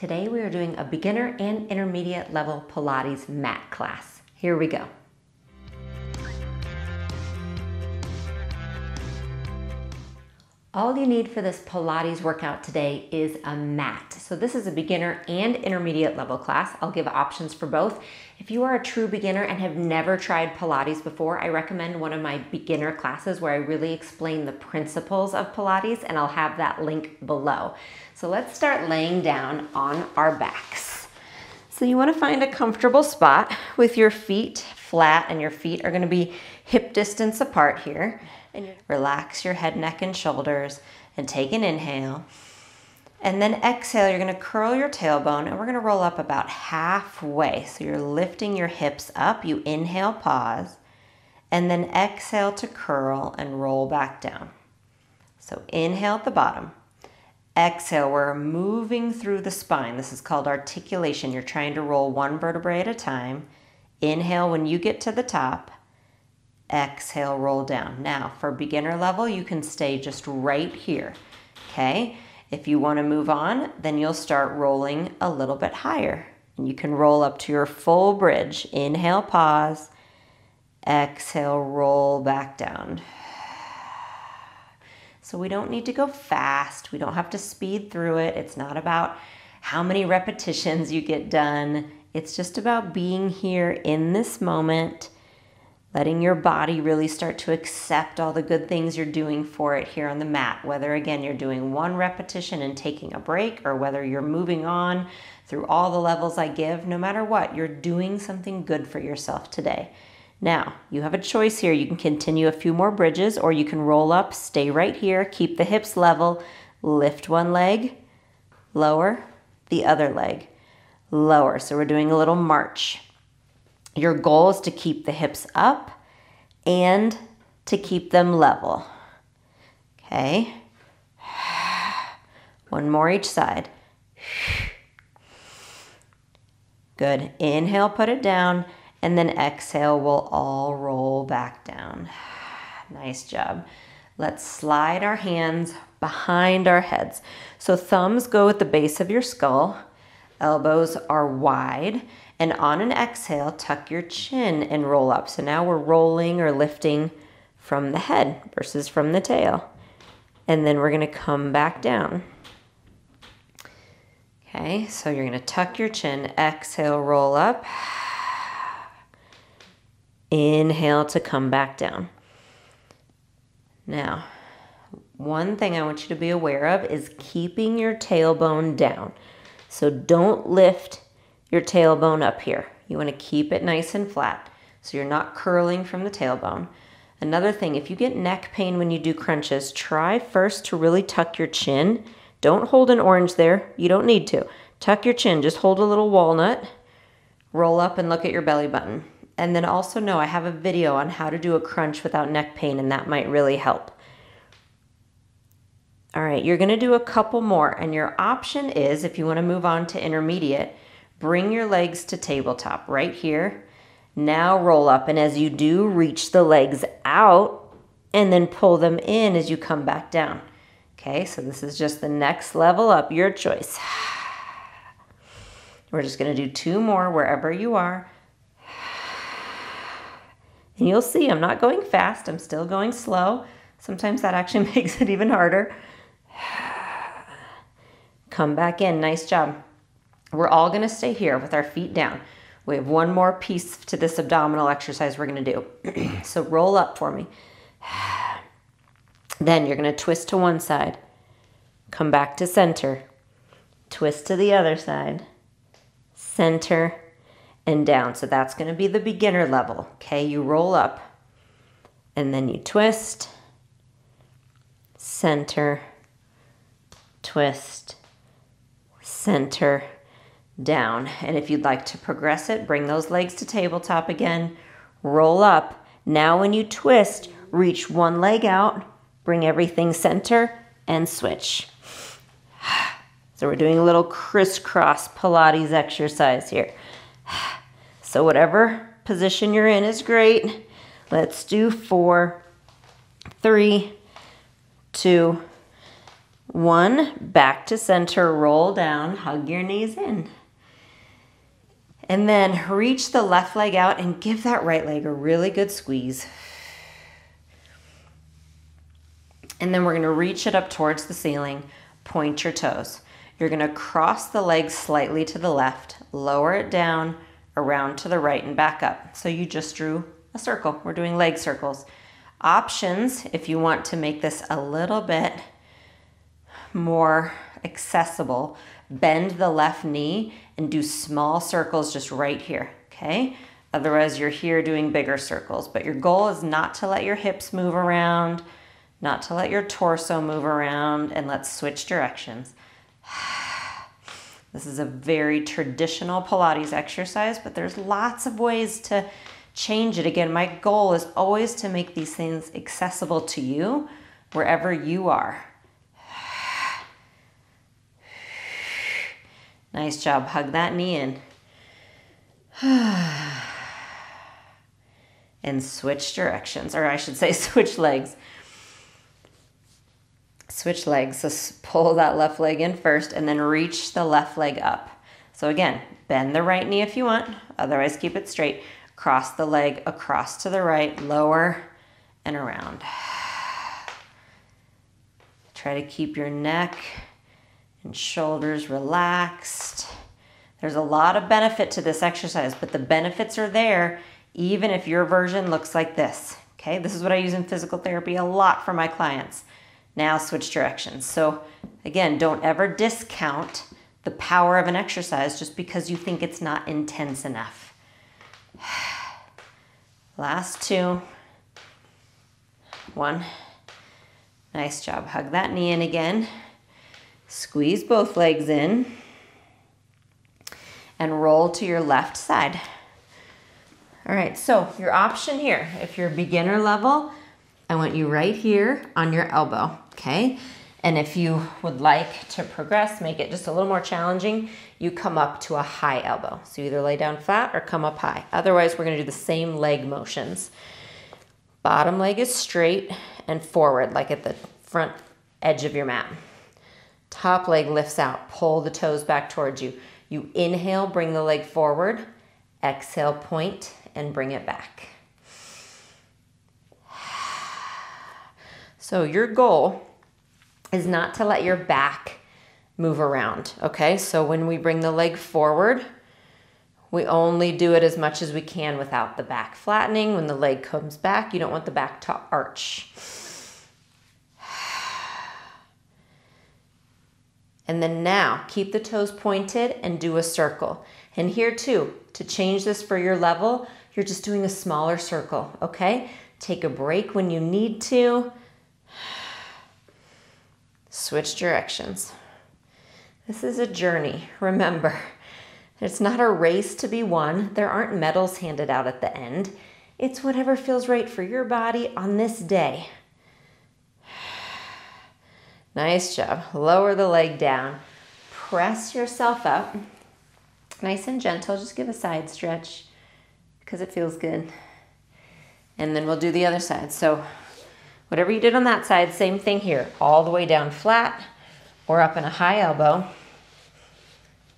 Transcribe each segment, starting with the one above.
Today we are doing a beginner and intermediate level Pilates mat class. Here we go. All you need for this Pilates workout today is a mat. So this is a beginner and intermediate level class. I'll give options for both. If you are a true beginner and have never tried Pilates before, I recommend one of my beginner classes where I really explain the principles of Pilates, and I'll have that link below. So let's start laying down on our backs. So you want to find a comfortable spot with your feet flat, and your feet are going to be hip distance apart here. And relax your head, neck, and shoulders, and take an inhale. And then exhale, you're going to curl your tailbone, and we're going to roll up about halfway. So you're lifting your hips up. You inhale, pause, and then exhale to curl and roll back down. So inhale at the bottom. Exhale, we're moving through the spine. This is called articulation. You're trying to roll one vertebrae at a time. Inhale when you get to the top. Exhale, roll down. Now, for beginner level, you can stay just right here, okay? If you want to move on, then you'll start rolling a little bit higher. And you can roll up to your full bridge. Inhale, pause. Exhale, roll back down. So we don't need to go fast. We don't have to speed through it. It's not about how many repetitions you get done. It's just about being here in this moment, letting your body really start to accept all the good things you're doing for it here on the mat. Whether, again, you're doing one repetition and taking a break, or whether you're moving on through all the levels I give, no matter what, you're doing something good for yourself today. Now, you have a choice here. You can continue a few more bridges, or you can roll up, stay right here, keep the hips level, lift one leg, lower, the other leg, lower. So we're doing a little march. Your goal is to keep the hips up and to keep them level. Okay. One more each side. Good. Inhale, put it down, and then exhale, we'll all roll back down. Nice job. Let's slide our hands behind our heads. So thumbs go at the base of your skull. Elbows are wide. And on an exhale, tuck your chin and roll up. So now we're rolling or lifting from the head versus from the tail. And then we're going to come back down. Okay, so you're going to tuck your chin, exhale, roll up. Inhale to come back down. Now, one thing I want you to be aware of is keeping your tailbone down. So don't lift your tailbone up here. You want to keep it nice and flat so you're not curling from the tailbone. Another thing, if you get neck pain when you do crunches, try first to really tuck your chin. Don't hold an orange there. You don't need to. Tuck your chin. Just hold a little walnut. Roll up and look at your belly button. And then also know I have a video on how to do a crunch without neck pain, and that might really help. All right, you're going to do a couple more, and your option is, if you want to move on to intermediate, bring your legs to tabletop right here. Now roll up, and as you do, reach the legs out and then pull them in as you come back down. Okay, so this is just the next level up, your choice. We're just going to do two more wherever you are. And you'll see I'm not going fast, I'm still going slow. Sometimes that actually makes it even harder. Come back in, nice job. We're all going to stay here with our feet down. We have one more piece to this abdominal exercise we're going to do. So roll up for me. Then you're going to twist to one side. Come back to center. Twist to the other side. Center and down. So that's going to be the beginner level. Okay, you roll up and then you twist, center, twist, center, down. And if you'd like to progress it, bring those legs to tabletop again, roll up. Now when you twist, reach one leg out, bring everything center, and switch. So we're doing a little crisscross Pilates exercise here. So whatever position you're in is great. Let's do 4, 3, 2, 1, back to center, roll down, hug your knees in. And then reach the left leg out and give that right leg a really good squeeze. And then we're going to reach it up towards the ceiling, point your toes. You're going to cross the legs slightly to the left, lower it down, around to the right and back up. So you just drew a circle. We're doing leg circles. Options, if you want to make this a little bit more accessible, bend the left knee and do small circles just right here, okay? Otherwise, you're here doing bigger circles, but your goal is not to let your hips move around, not to let your torso move around, and let's switch directions. This is a very traditional Pilates exercise, but there's lots of ways to change it. Again, my goal is always to make these things accessible to you wherever you are. Nice job. Hug that knee in. And switch directions, or I should say switch legs. Switch legs. So pull that left leg in first and then reach the left leg up. So again, bend the right knee if you want, otherwise keep it straight. Cross the leg across to the right, lower and around. Try to keep your neck and shoulders relaxed. There's a lot of benefit to this exercise, but the benefits are there even if your version looks like this. Okay, this is what I use in physical therapy a lot for my clients. Now switch directions. So again, don't ever discount the power of an exercise just because you think it's not intense enough. Last 2. 1. Nice job. Hug that knee in again. Squeeze both legs in and roll to your left side. All right, so your option here, if you're beginner level, I want you right here on your elbow, okay? And if you would like to progress, make it just a little more challenging, you come up to a high elbow. So either lay down flat or come up high. Otherwise, we're gonna do the same leg motions. Bottom leg is straight and forward, like at the front edge of your mat. Top leg lifts out, pull the toes back towards you. You inhale, bring the leg forward. Exhale, point, and bring it back. So your goal is not to let your back move around, okay? So when we bring the leg forward, we only do it as much as we can without the back flattening. When the leg comes back, you don't want the back to arch. And then now, keep the toes pointed and do a circle. And here too, to change this for your level, you're just doing a smaller circle, okay? Take a break when you need to. Switch directions. This is a journey, remember. It's not a race to be won. There aren't medals handed out at the end. It's whatever feels right for your body on this day. Nice job. Lower the leg down. Press yourself up. Nice and gentle. Just give a side stretch because it feels good. And then we'll do the other side. So whatever you did on that side, same thing here. All the way down flat or up in a high elbow.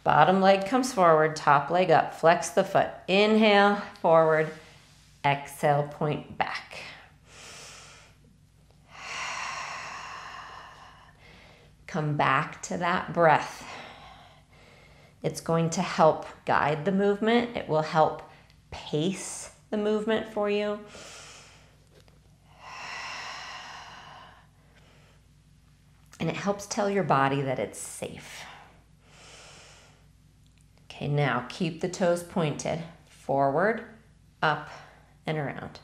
Bottom leg comes forward, top leg up. Flex the foot. Inhale, forward. Exhale, point back. Come back to that breath. It's going to help guide the movement. It will help pace the movement for you. And it helps tell your body that it's safe. Okay, now keep the toes pointed. Forward, up, and around.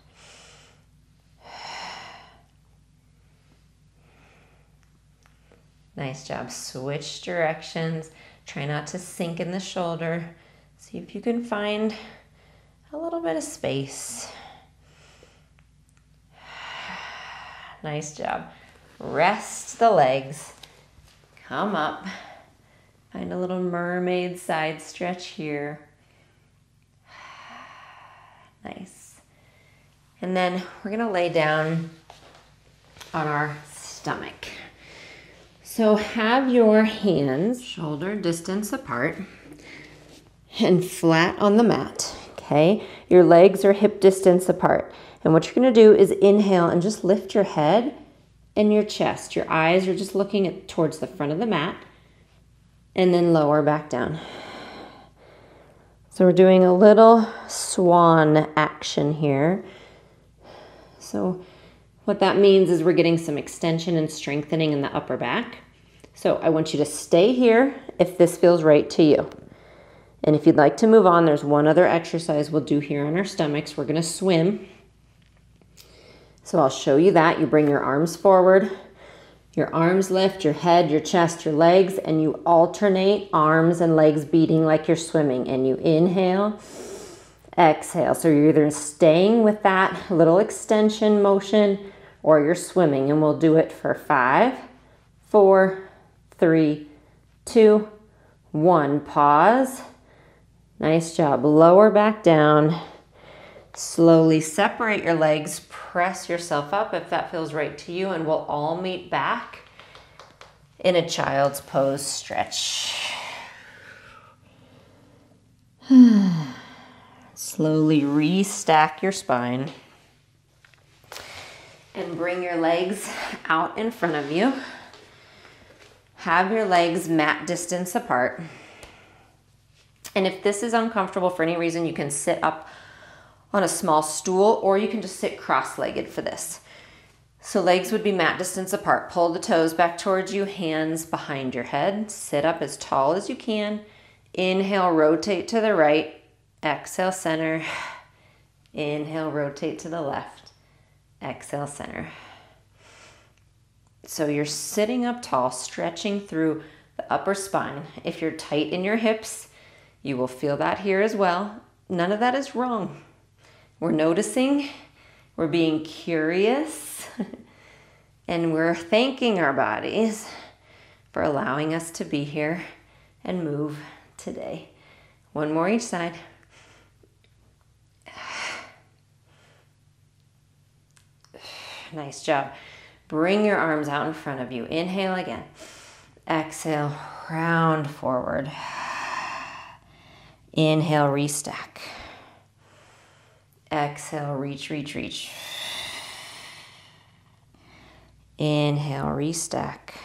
Nice job. Switch directions. Try not to sink in the shoulder. See if you can find a little bit of space. Nice job. Rest the legs. Come up. Find a little mermaid side stretch here. Nice. And then we're going to lay down on our stomach. So have your hands shoulder distance apart and flat on the mat, okay? Your legs are hip distance apart. And what you're gonna do is inhale and just lift your head and your chest. Your eyes are just looking towards the front of the mat, and then lower back down. So we're doing a little swan action here. So what that means is we're getting some extension and strengthening in the upper back. So I want you to stay here if this feels right to you. And if you'd like to move on, there's one other exercise we'll do here on our stomachs. We're gonna swim. So I'll show you that. You bring your arms forward, your arms lift, your head, your chest, your legs, and you alternate arms and legs beating like you're swimming. And you inhale, exhale. So you're either staying with that little extension motion or you're swimming. And we'll do it for 5, 4, 3, 2, 1. Pause. Nice job. Lower back down. Slowly separate your legs. Press yourself up if that feels right to you. And we'll all meet back in a child's pose stretch. Slowly restack your spine. And bring your legs out in front of you. Have your legs mat distance apart. And if this is uncomfortable for any reason, you can sit up on a small stool or you can just sit cross-legged for this. So legs would be mat distance apart. Pull the toes back towards you, hands behind your head. Sit up as tall as you can. Inhale, rotate to the right. Exhale, center. Inhale, rotate to the left. Exhale, center. So you're sitting up tall, stretching through the upper spine. If you're tight in your hips, you will feel that here as well. None of that is wrong. We're noticing, we're being curious, and we're thanking our bodies for allowing us to be here and move today. One more each side. Nice job. Bring your arms out in front of you. Inhale again. Exhale, round forward. Inhale, restack. Exhale, reach, reach, reach. Inhale, restack.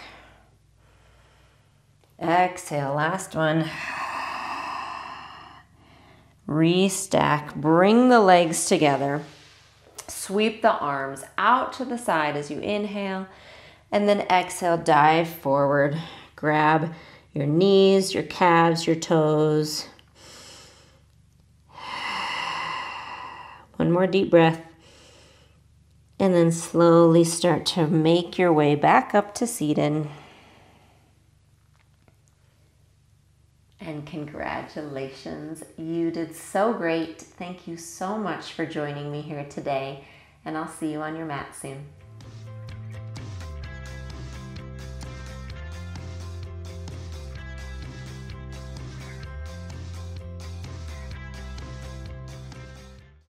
Exhale, last one. Restack. Bring the legs together. Sweep the arms out to the side as you inhale. And then exhale, dive forward. Grab your knees, your calves, your toes. One more deep breath. And then slowly start to make your way back up to seated. And congratulations, you did so great. Thank you so much for joining me here today, and I'll see you on your mat soon.